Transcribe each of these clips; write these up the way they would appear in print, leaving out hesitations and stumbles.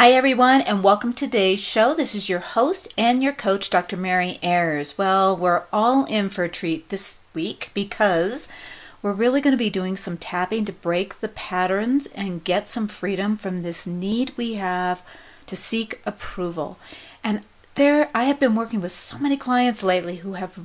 Hi everyone, and welcome to today's show. This is your host and your coach, Dr. Mary Ayers. Well, we're all in for a treat this week because we're really going to be doing some tapping to break the patterns and get some freedom from this need we have to seek approval. And I have been working with so many clients lately who have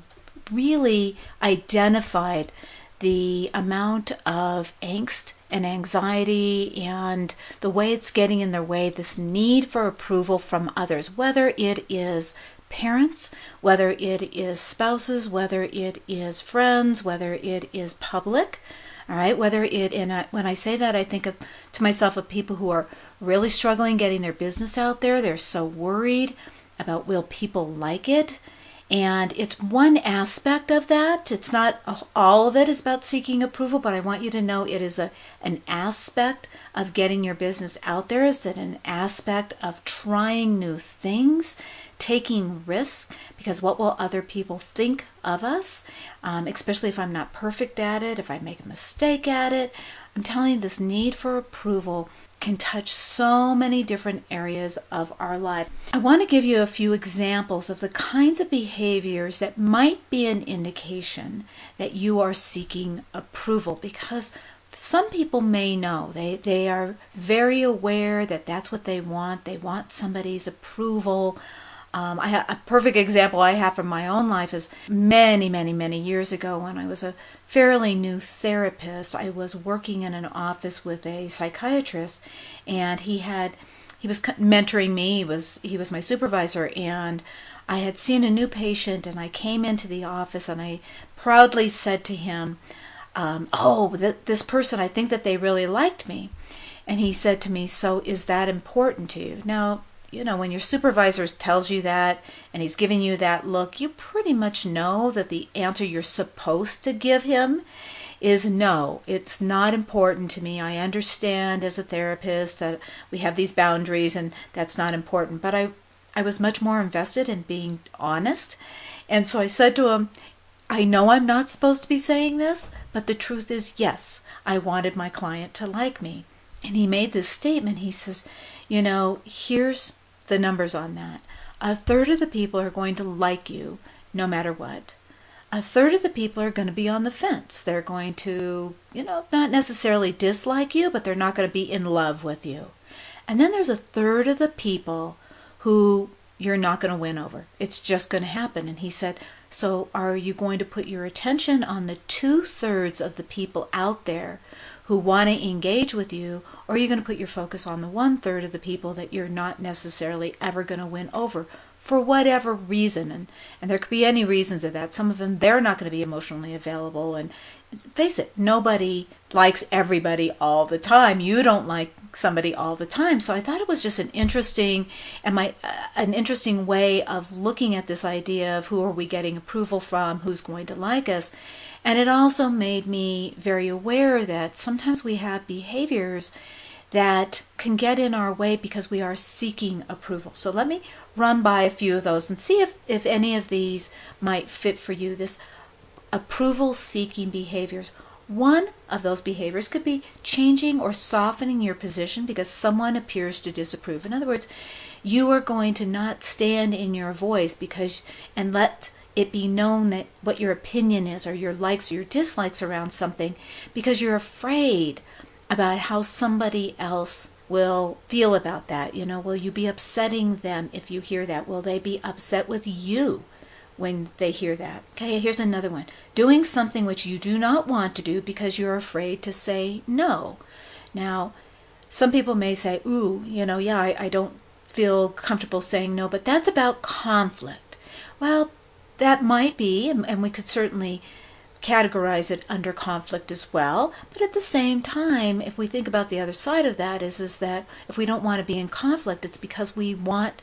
really identified the amount of angst and anxiety and the way it's getting in their way, this need for approval from others, whether it is parents, whether it is spouses, whether it is friends, whether it is public, all right, when I say that, I think to myself of people who are really struggling getting their business out there. They're so worried about will people like it. And it's one aspect of that. It's not all of it is about seeking approval, but I want you to know it is an aspect of getting your business out there. It's an aspect of trying new things, taking risks, because what will other people think of us, especially if I'm not perfect at it, if I make a mistake at it. I'm telling you, this need for approval can touch so many different areas of our life. I want to give you a few examples of the kinds of behaviors that might be an indication that you are seeking approval, because some people may know. They are very aware that that's what they want. They want somebody's approval. A perfect example I have from my own life is many years ago when I was a fairly new therapist. I was working in an office with a psychiatrist, and he was mentoring me. He was my supervisor, and I had seen a new patient, and I came into the office and I proudly said to him, this person, I think that they really liked me. And he said to me, "So is that important to you?" Now, when your supervisor tells you that and he's giving you that look, you pretty much know that the answer you're supposed to give him is no, it's not important to me. I understand as a therapist that we have these boundaries and that's not important. But I was much more invested in being honest. And so I said to him, "I know I'm not supposed to be saying this, but the truth is, yes, I wanted my client to like me." And he made this statement. He says, here's the numbers on that. 1/3 of the people are going to like you no matter what. 1/3 of the people are going to be on the fence. They're going to, not necessarily dislike you, but they're not going to be in love with you. And then there's 1/3 of the people who you're not going to win over. It's just going to happen. And he said, so are you going to put your attention on the 2/3 of the people out there who want to engage with you, or are you going to put your focus on the 1/3 of the people that you're not necessarily ever going to win over for whatever reason? And there could be any reasons of that. Some of them, they're not going to be emotionally available. And face it, nobody likes everybody all the time. You don't like somebody all the time. So I thought it was just an interesting way of looking at this idea of who are we getting approval from, who's going to like us. And it also made me very aware that sometimes we have behaviors that can get in our way because we are seeking approval. So let me run by a few of those and see if any of these might fit for you. This approval-seeking behaviors. One of those behaviors could be changing or softening your position because someone appears to disapprove. In other words, you are going to not stand in your voice and let it be known that what your opinion is or your likes or your dislikes around something, because you're afraid about how somebody else will feel about that. Will you be upsetting them if you hear that? Will they be upset with you when they hear that? Okay, here's another one. Doing something which you do not want to do because you're afraid to say no. Now, some people may say, I don't feel comfortable saying no, but that's about conflict. Well, that might be, and we could certainly categorize it under conflict as well. But at the same time, if we think about the other side of that, is that if we don't want to be in conflict, it's because we want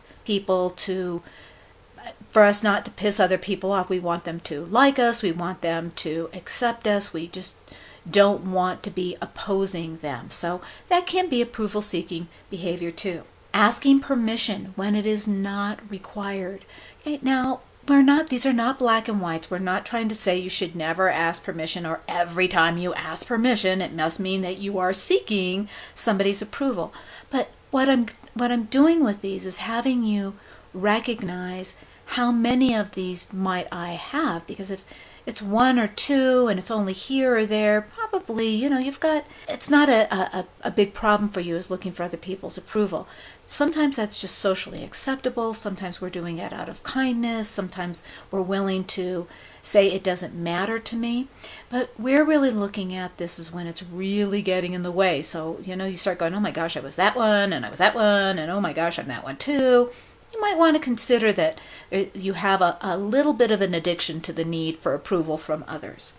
for us not to piss other people off. We want them to like us. We want them to accept us. We just don't want to be opposing them. So that can be approval-seeking behavior too. Asking permission when it is not required. Okay, now, these are not black and whites. We're not trying to say you should never ask permission, or every time you ask permission, it must mean that you are seeking somebody's approval. But what I'm doing with these is having you recognize how many of these might I have, because if it's one or two and it's only here or there, probably, you've got, it's not a big problem for you as looking for other people's approval. Sometimes that's just socially acceptable. Sometimes we're doing it out of kindness. Sometimes we're willing to say it doesn't matter to me. But we're really looking at this is when it's really getting in the way. So, you start going, oh my gosh, I was that one, and I was that one, and oh my gosh, I'm that one too. You might want to consider that you have a little bit of an addiction to the need for approval from others.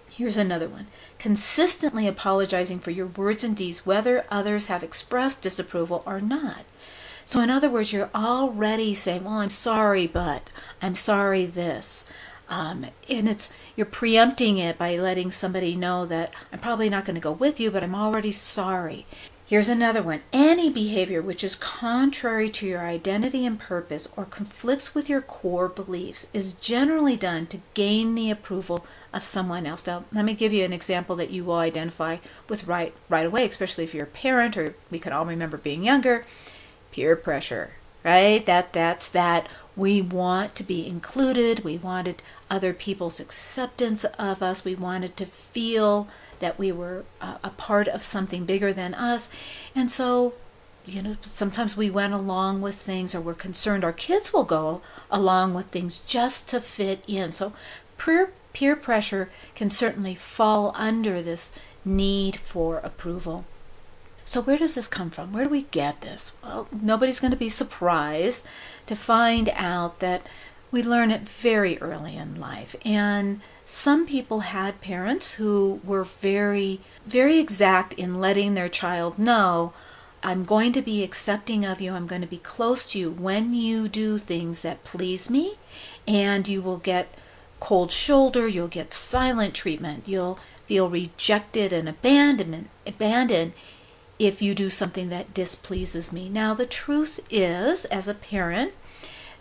Here's another one. Consistently apologizing for your words and deeds, whether others have expressed disapproval or not. So in other words, you're already saying, well, I'm sorry, but I'm sorry this. And you're preempting it by letting somebody know that I'm probably not going to go with you, but I'm already sorry. Here's another one. Any behavior which is contrary to your identity and purpose or conflicts with your core beliefs is generally done to gain the approval of someone else. Now, let me give you an example that you will identify with right away, especially if you're a parent, or we can all remember being younger. Peer pressure, right? That's that. We want to be included. We wanted other people's acceptance of us. We wanted to feel that we were a part of something bigger than us. And so, sometimes we went along with things, or we're concerned our kids will go along with things just to fit in. So peer pressure can certainly fall under this need for approval. So where does this come from? Where do we get this? Well, nobody's going to be surprised to find out that we learn it very early in life. And some people had parents who were very, very exact in letting their child know, I'm going to be accepting of you, I'm going to be close to you when you do things that please me, and you will get cold shoulder, you'll get silent treatment, you'll feel rejected and abandoned if you do something that displeases me. Now, the truth is, as a parent,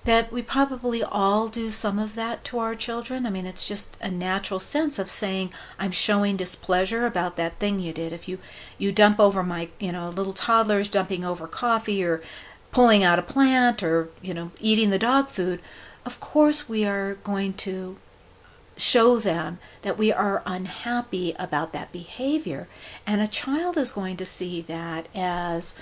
that we probably all do some of that to our children. I mean, it's just a natural sense of saying, I'm showing displeasure about that thing you did. If you dump over my, little toddlers dumping over coffee, or pulling out a plant, or, eating the dog food, of course we are going to show them that we are unhappy about that behavior. And a child is going to see that as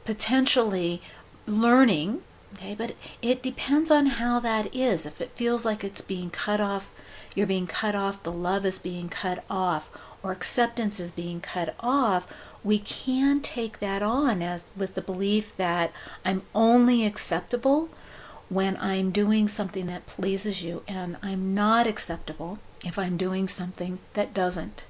potentially learning. Okay, but it depends on how that is. If it feels like it's being cut off, you're being cut off, the love is being cut off, or acceptance is being cut off, we can take that on as with the belief that I'm only acceptable when I'm doing something that pleases you, and I'm not acceptable if I'm doing something that doesn't.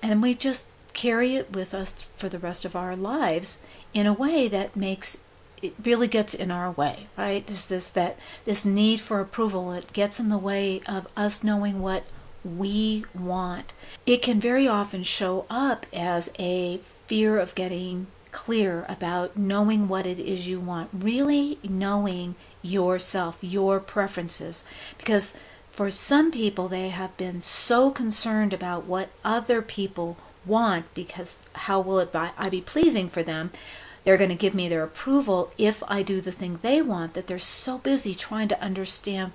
And we just carry it with us for the rest of our lives in a way that makes it really gets in our way, right? Is this need for approval? It gets in the way of us knowing what we want. It can very often show up as a fear of getting clear about knowing what it is you want, really knowing yourself, your preferences. Because for some people, they have been so concerned about what other people want, because how will I be pleasing for them? They're going to give me their approval if I do the thing they want, that they're so busy trying to understand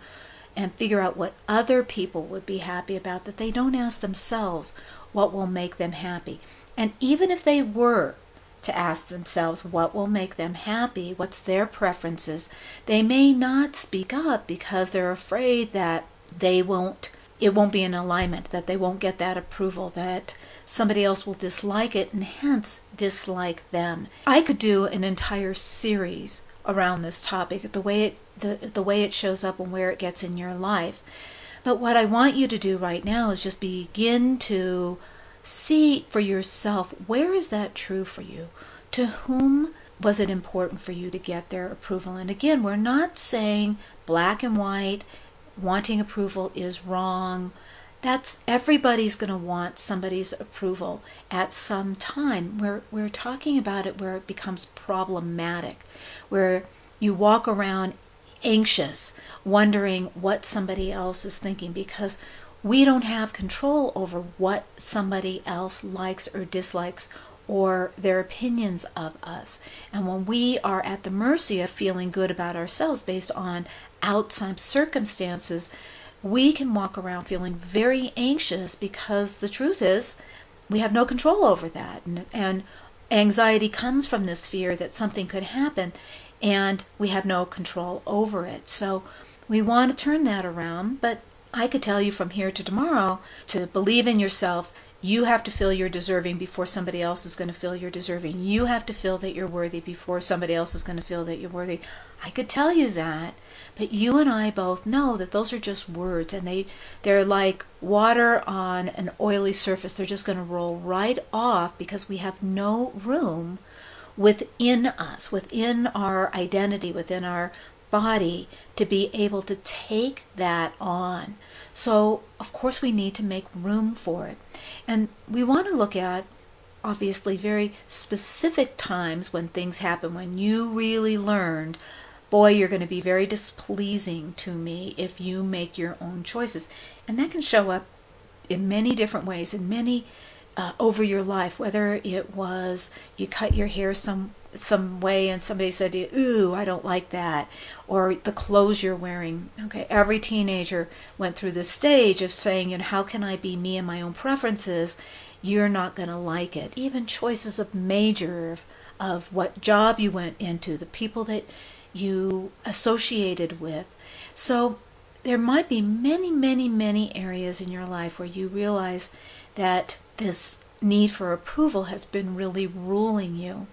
and figure out what other people would be happy about that they don't ask themselves what will make them happy. And even if they were to ask themselves what will make them happy, what's their preferences, they may not speak up because they're afraid that it won't be in alignment, that they won't get that approval, that somebody else will dislike it and hence dislike them. I could do an entire series around this topic, the way it shows up and where it gets in your life. But what I want you to do right now is just begin to see for yourself, where is that true for you? To whom was it important for you to get their approval? And again, we're not saying black and white, wanting approval is wrong. That's everybody's going to want somebody's approval at some time. We're talking about it where it becomes problematic, where you walk around anxious, wondering what somebody else is thinking, because we don't have control over what somebody else likes or dislikes or their opinions of us. And when we are at the mercy of feeling good about ourselves based on outside circumstances, we can walk around feeling very anxious because the truth is we have no control over that. And anxiety comes from this fear that something could happen and we have no control over it. So we want to turn that around, but I could tell you from here to tomorrow to believe in yourself. You have to feel you're deserving before somebody else is going to feel you're deserving. You have to feel that you're worthy before somebody else is going to feel that you're worthy. I could tell you that, but you and I both know that those are just words, and they're like water on an oily surface. They're just going to roll right off because we have no room within us, within our identity, within our body, to be able to take that on. So, of course, we need to make room for it. And we want to look at, obviously, very specific times when things happen, when you really learned, boy, you're going to be very displeasing to me if you make your own choices. And that can show up in many different ways, in many over your life, whether it was you cut your hair some way and somebody said to you, ooh, I don't like that, or the clothes you're wearing. Okay, every teenager went through this stage of saying, how can I be me and my own preferences? You're not going to like it. Even choices of major, of what job you went into, the people that you associated with. So there might be many, many, many areas in your life where you realize that this need for approval has been really ruling you.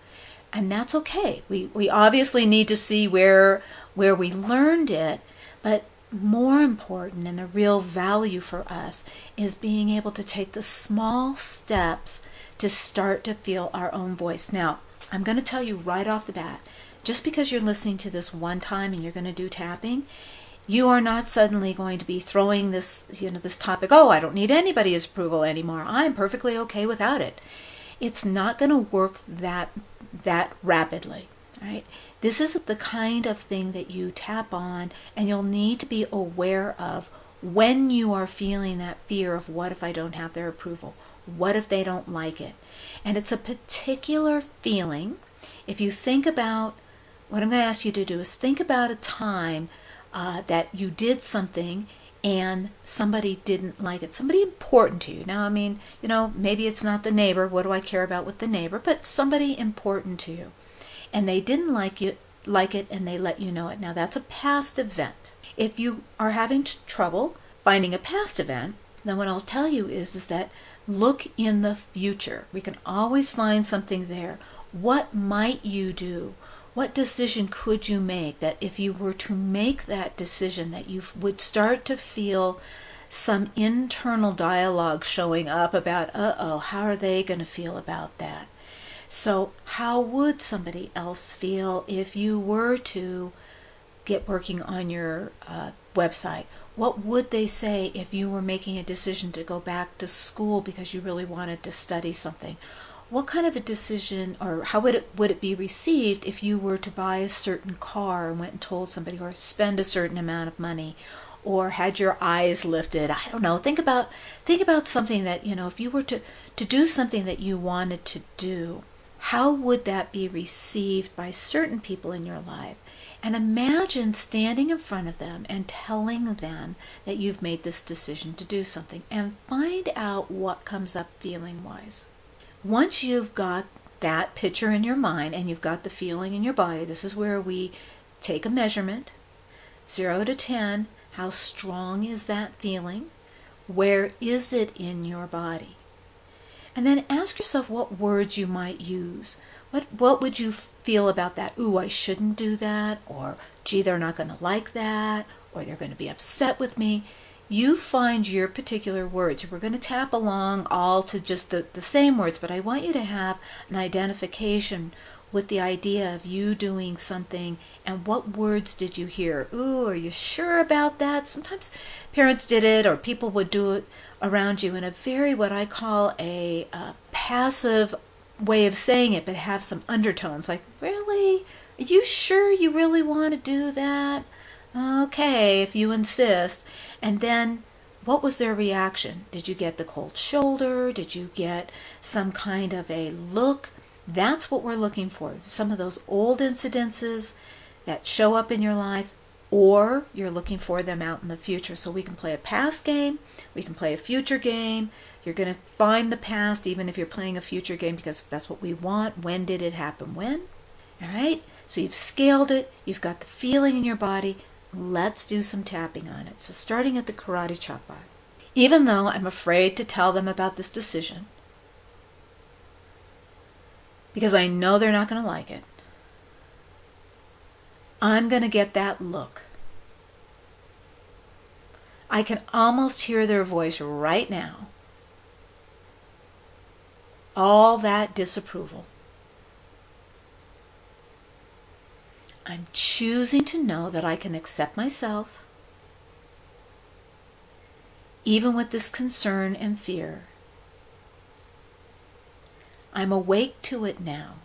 And that's okay. We obviously need to see where we learned it, but more important and the real value for us is being able to take the small steps to start to feel our own voice. Now, I'm going to tell you right off the bat, just because you're listening to this one time and you're going to do tapping, you are not suddenly going to be throwing this, this topic, oh, I don't need anybody's approval anymore. I'm perfectly okay without it. It's not going to work that rapidly, right? This is the kind of thing that you tap on, and you'll need to be aware of when you are feeling that fear of what if I don't have their approval? What if they don't like it? And it's a particular feeling. If you think about, what I'm going to ask you to do is think about a time that you did something and somebody didn't like it, somebody important to you. Now, I mean, maybe it's not the neighbor, what do I care about with the neighbor, but somebody important to you. And they didn't like it and they let you know it. Now, that's a past event. If you are having trouble finding a past event, then what I'll tell you is that look in the future. We can always find something there. What might you do? What decision could you make that if you were to make that decision that you would start to feel some internal dialogue showing up about, how are they going to feel about that? So how would somebody else feel if you were to get working on your website? What would they say if you were making a decision to go back to school because you really wanted to study something? What kind of a decision, or how would it be received if you were to buy a certain car and went and told somebody, or spend a certain amount of money, or had your eyes lifted? I don't know. Think about something that, if you were to do something that you wanted to do, how would that be received by certain people in your life? And imagine standing in front of them and telling them that you've made this decision to do something, and find out what comes up feeling-wise. Once you've got that picture in your mind and you've got the feeling in your body, this is where we take a measurement, 0 to 10, how strong is that feeling? Where is it in your body? And then ask yourself what words you might use. What would you feel about that? Ooh, I shouldn't do that, or gee, they're not going to like that, or they're going to be upset with me. You find your particular words. We're going to tap along all to just the same words, but I want you to have an identification with the idea of you doing something, and what words did you hear? Ooh, are you sure about that? Sometimes parents did it, or people would do it around you in a very, what I call a passive way of saying it, but have some undertones, like, really? Are you sure you really want to do that? Okay, if you insist. And then What was their reaction? Did you get the cold shoulder? Did you get some kind of a look? That's what we're looking for. Some of those old incidences that show up in your life, or you're looking for them out in the future. So we can play a past game, we can play a future game. You're going to find the past even if you're playing a future game, because that's what we want. When did it happen? When? All right? So you've scaled it, you've got the feeling in your body. Let's do some tapping on it. So starting at the karate chop bar. Even though I'm afraid to tell them about this decision, because I know they're not going to like it, I'm going to get that look. I can almost hear their voice right now. All that disapproval. I'm choosing to know that I can accept myself, even with this concern and fear. I'm awake to it now.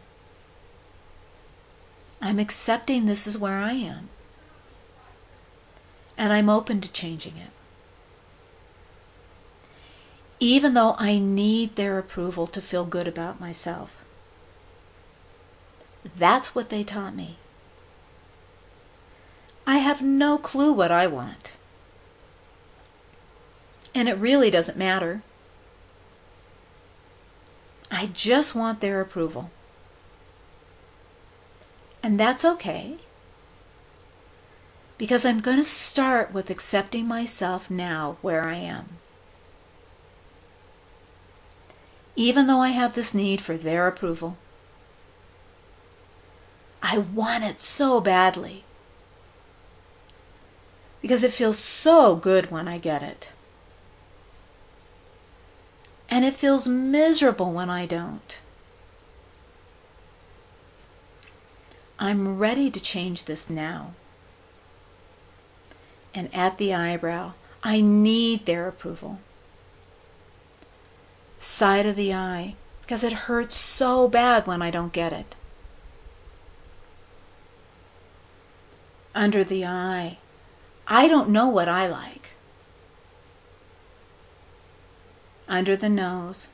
I'm accepting this is where I am. And I'm open to changing it. Even though I need their approval to feel good about myself. That's what they taught me. I have no clue what I want. And it really doesn't matter. I just want their approval. And that's okay. Because I'm going to start with accepting myself now where I am. Even though I have this need for their approval. I want it so badly. Because it feels so good when I get it. And it feels miserable when I don't. I'm ready to change this now. And at the eyebrow, I need their approval. Side of the eye, because it hurts so bad when I don't get it. Under the eye, I don't know what I like. Under the nose,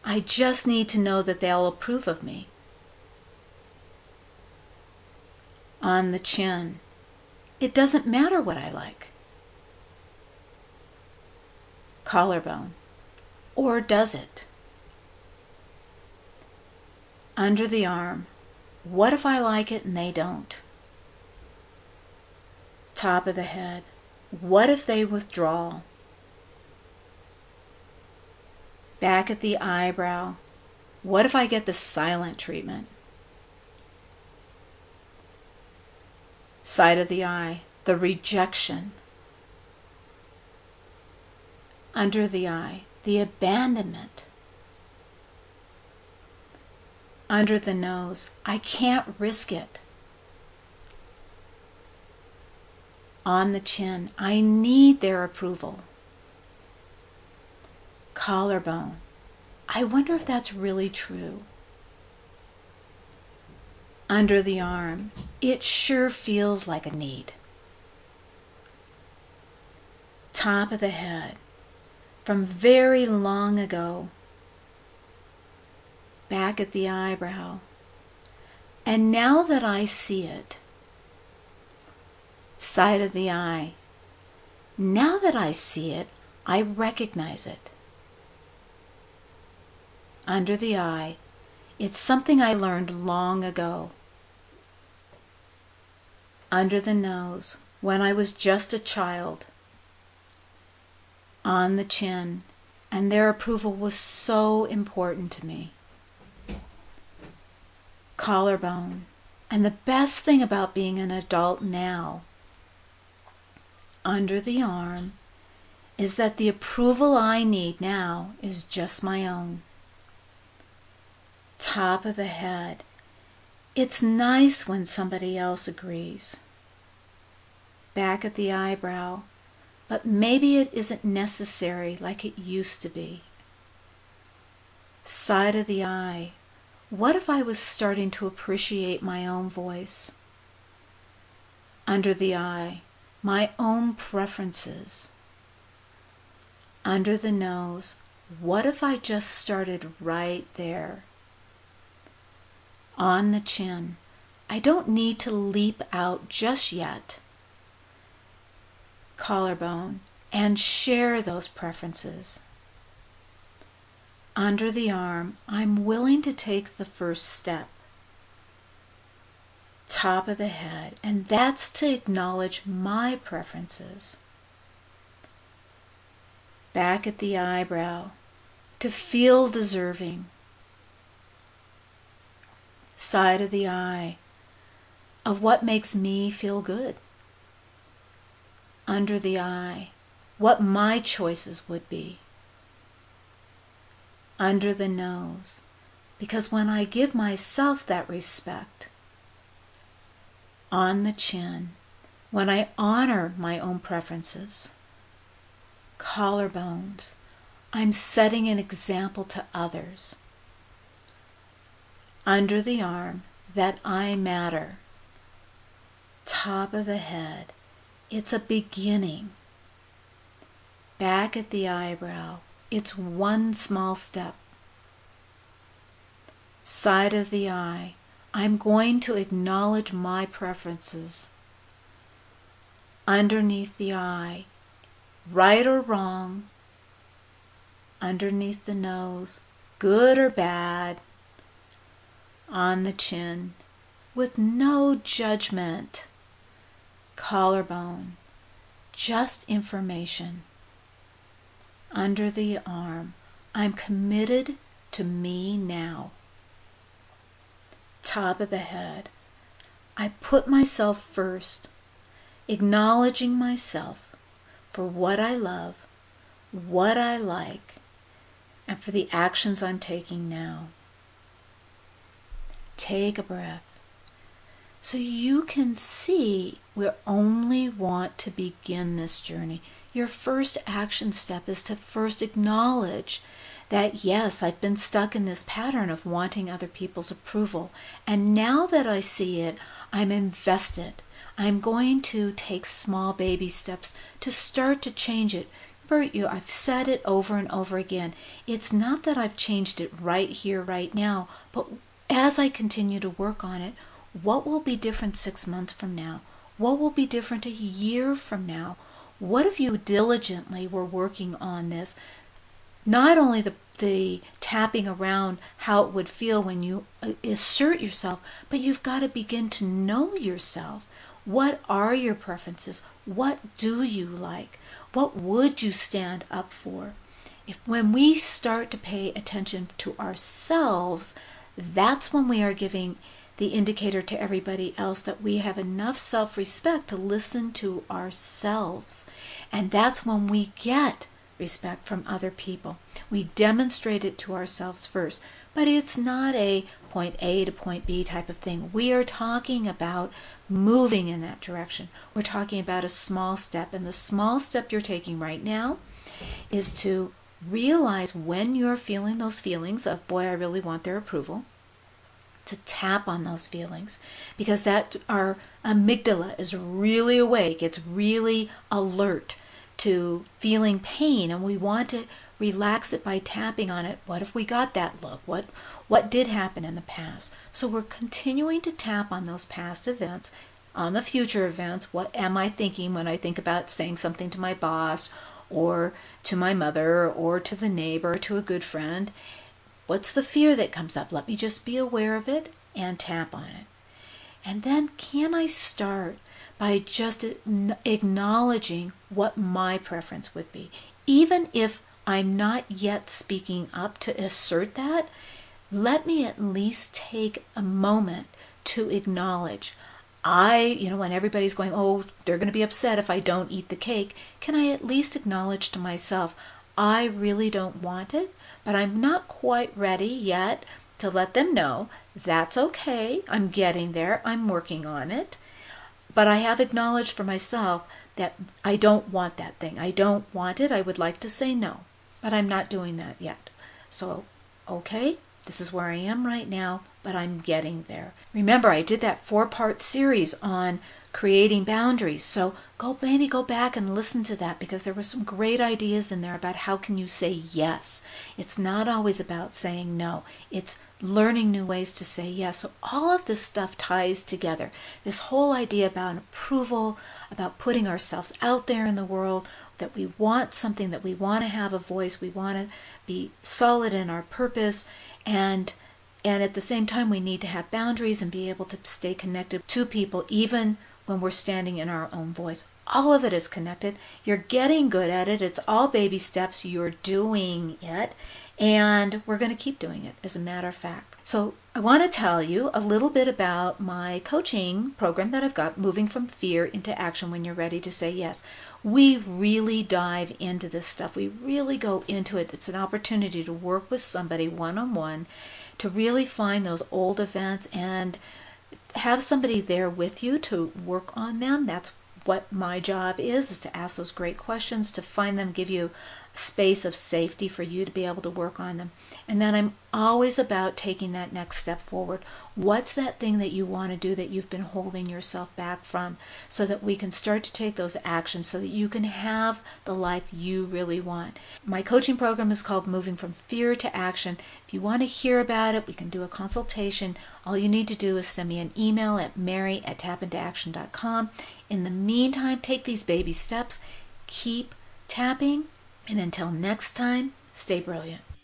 I just need to know that they'll approve of me. On the chin, it doesn't matter what I like. Collarbone, or does it? Under the arm, what if I like it and they don't? Top of the head, what if they withdraw? Back at the eyebrow, what if I get the silent treatment? Side of the eye, the rejection. Under the eye, the abandonment. Under the nose, I can't risk it. On the chin, I need their approval. Collarbone, I wonder if that's really true. Under the arm, it sure feels like a need. Top of the head, from very long ago. Back at the eyebrow. And now that I see it, side of the eye, now that I see it, I recognize it. Under the eye, it's something I learned long ago. Under the nose, when I was just a child. On the chin, and their approval was so important to me. Collarbone, and the best thing about being an adult now, under the arm, is that the approval I need now is just my own. Top of the head, it's nice when somebody else agrees. Back at the eyebrow, but maybe it isn't necessary like it used to be. Side of the eye, what if I was starting to appreciate my own voice? Under the eye, my own preferences. Under the nose. What if I just started right there? On the chin. I don't need to leap out just yet. Collarbone. And share those preferences. Under the arm, I'm willing to take the first step. Top of the head, and that's to acknowledge my preferences. Back at the eyebrow, to feel deserving. Side of the eye, of what makes me feel good. Under the eye, what my choices would be. Under the nose, because when I give myself that respect. On the chin, when I honor my own preferences. Collarbones, I'm setting an example to others. Under the arm, that I matter. Top of the head, it's a beginning. Back at the eyebrow, it's one small step. Side of the eye, I'm going to acknowledge my preferences. Underneath the eye, right or wrong. Underneath the nose, good or bad. On the chin, with no judgment. Collarbone, just information. Under the arm, I'm committed to me now. Top of the head, I put myself first, acknowledging myself for what I love, what I like, and for the actions I'm taking now. Take a breath. So you can see we only want to begin this journey. Your first action step is to first acknowledge that, yes, I've been stuck in this pattern of wanting other people's approval. And now that I see it, I'm invested. I'm going to take small baby steps to start to change it. I've said it over and over again. It's not that I've changed it right here, right now, but as I continue to work on it, what will be different 6 months from now? What will be different a year from now? What if you diligently were working on this? Not only the tapping around how it would feel when you assert yourself, but you've got to begin to know yourself. What are your preferences? What do you like? What would you stand up for? When we start to pay attention to ourselves, that's when we are giving the indicator to everybody else that we have enough self-respect to listen to ourselves. And that's when we get respect from other people. We demonstrate it to ourselves first. But it's not a point A to point B type of thing. We are talking about moving in that direction. We're talking about a small step. And the small step you're taking right now is to realize when you're feeling those feelings of, boy, I really want their approval, to tap on those feelings, because that our amygdala is really awake. It's really alert to feeling pain, and we want to relax it by tapping on it. What if we got that look? What did happen in the past? So we're continuing to tap on those past events, on the future events. What am I thinking when I think about saying something to my boss, or to my mother, or to the neighbor, to a good friend? What's the fear that comes up? Let me just be aware of it and tap on it. And then can I start by just acknowledging what my preference would be? Even if I'm not yet speaking up to assert that, let me at least take a moment to acknowledge. When everybody's going, oh, they're going to be upset if I don't eat the cake, can I at least acknowledge to myself, I really don't want it, but I'm not quite ready yet to let them know that's okay. I'm getting there. I'm working on it. But I have acknowledged for myself that I don't want that thing. I don't want it. I would like to say no, but I'm not doing that yet. So, okay, this is where I am right now, but I'm getting there. Remember, I did that 4-part series on creating boundaries. So maybe go back and listen to that, because there were some great ideas in there about how can you say yes. It's not always about saying no. It's learning new ways to say yes. So all of this stuff ties together. This whole idea about approval, about putting ourselves out there in the world, that we want something, that we want to have a voice, we want to be solid in our purpose, and at the same time we need to have boundaries and be able to stay connected to people even when we're standing in our own voice. All of it is connected. You're getting good at it. It's all baby steps. You're doing it. And we're going to keep doing it, as a matter of fact. So I want to tell you a little bit about my coaching program that I've got, Moving from Fear into Action When You're Ready to Say Yes. We really dive into this stuff. We really go into it. It's an opportunity to work with somebody one-on-one, to really find those old events and have somebody there with you to work on them. That's what my job is to ask those great questions, to find them, give you a space of safety for you to be able to work on them. And then I'm always about taking that next step forward. What's that thing that you want to do that you've been holding yourself back from, so that we can start to take those actions so that you can have the life you really want. My coaching program is called Moving from Fear to Action. If you want to hear about it, we can do a consultation. All you need to do is send me an email at mary@tapintooaction.com. In the meantime, take these baby steps, keep tapping, and until next time, stay brilliant.